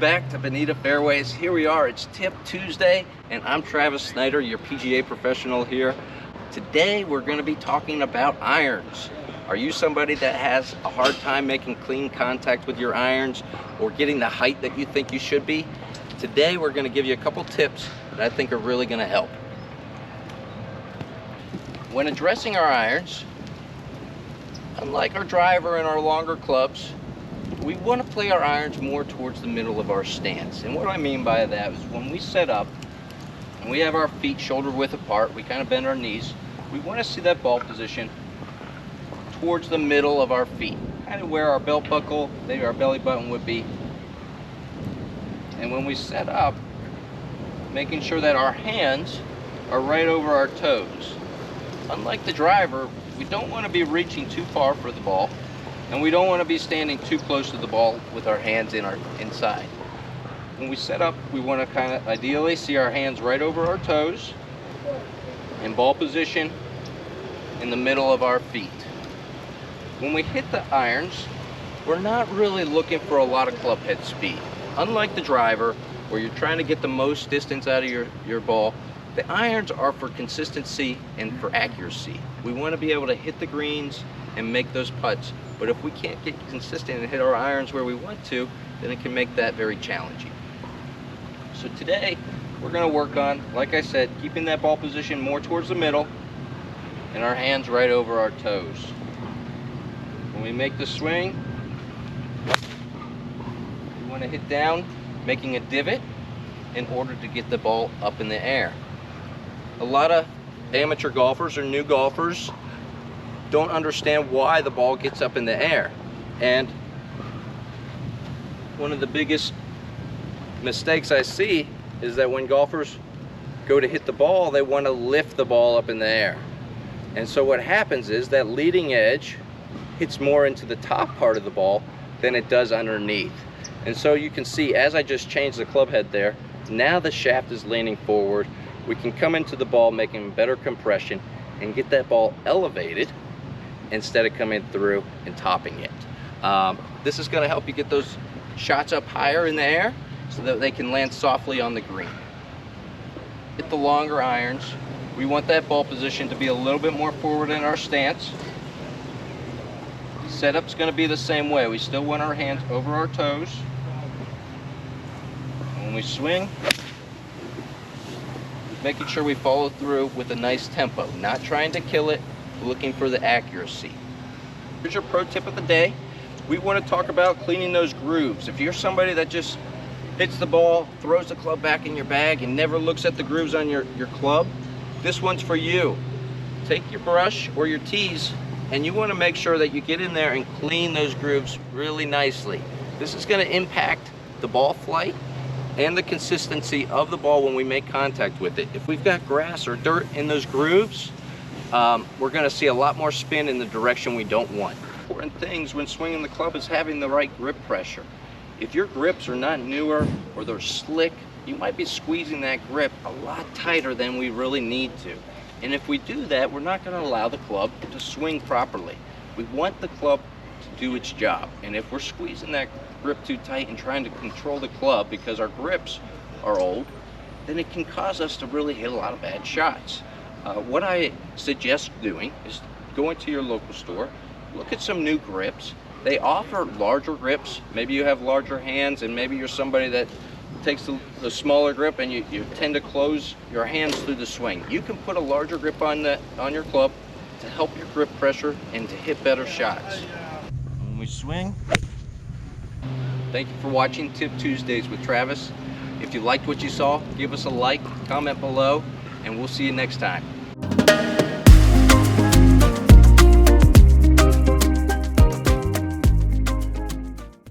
back to Bonita Fairways. Here we are, it's Tip Tuesday, and I'm Travis Snyder, your PGA professional here. Today we're going to be talking about irons. Are you somebody that has a hard time making clean contact with your irons or getting the height that you think you should be? Today we're going to give you a couple tips that I think are really going to help. When addressing our irons, unlike our driver and our longer clubs, we want to play our irons more towards the middle of our stance. And what I mean by that is when we set up and we have our feet shoulder width apart, we kind of bend our knees, we want to see that ball position towards the middle of our feet, kind of where our belt buckle, maybe our belly button would be. And when we set up, making sure that our hands are right over our toes. Unlike the driver, we don't want to be reaching too far for the ball, and we don't want to be standing too close to the ball with our hands inside. When we set up, we want to kind of ideally see our hands right over our toes and ball position in the middle of our feet. When we hit the irons, we're not really looking for a lot of club head speed. Unlike the driver, where you're trying to get the most distance out of your ball, the irons are for consistency and for accuracy. We want to be able to hit the greens and make those putts, but if we can't get consistent and hit our irons where we want to, then it can make that very challenging. So today we're going to work on, like I said, keeping that ball position more towards the middle and our hands right over our toes. When we make the swing, we want to hit down, making a divot in order to get the ball up in the air. A lot of amateur golfers or new golfers don't understand why the ball gets up in the air. And one of the biggest mistakes I see is that when golfers go to hit the ball, they want to lift the ball up in the air. And so what happens is that leading edge hits more into the top part of the ball than it does underneath. And so you can see, as I just changed the club head there, now the shaft is leaning forward. We can come into the ball making better compression and get that ball elevated instead of coming through and topping it. This is going to help you get those shots up higher in the air so that they can land softly on the green. Hit the longer irons. We want that ball position to be a little bit more forward in our stance. Setup's going to be the same way. We still want our hands over our toes. When we swing, making sure we follow through with a nice tempo, not trying to kill it, looking for the accuracy. Here's your pro tip of the day. We want to talk about cleaning those grooves. If you're somebody that just hits the ball, throws the club back in your bag, and never looks at the grooves on your club, this one's for you. Take your brush or your tees, and you want to make sure that you get in there and clean those grooves really nicely. This is going to impact the ball flight and the consistency of the ball when we make contact with it. If we've got grass or dirt in those grooves, we're going to see a lot more spin in the direction we don't want. Important things when swinging the club is having the right grip pressure. If your grips are not newer or they're slick, you might be squeezing that grip a lot tighter than we really need to. And if we do that, we're not going to allow the club to swing properly. We want the club to do its job. And if we're squeezing that grip too tight and trying to control the club because our grips are old, then it can cause us to really hit a lot of bad shots. What I suggest doing is going to your local store, look at some new grips. They offer larger grips. Maybe you have larger hands and maybe you're somebody that takes the smaller grip and you tend to close your hands through the swing. You can put a larger grip on your club to help your grip pressure and to hit better shots. When we swing, thank you for watching Tip Tuesdays with Travis. If you liked what you saw, give us a like, comment below, and we'll see you next time.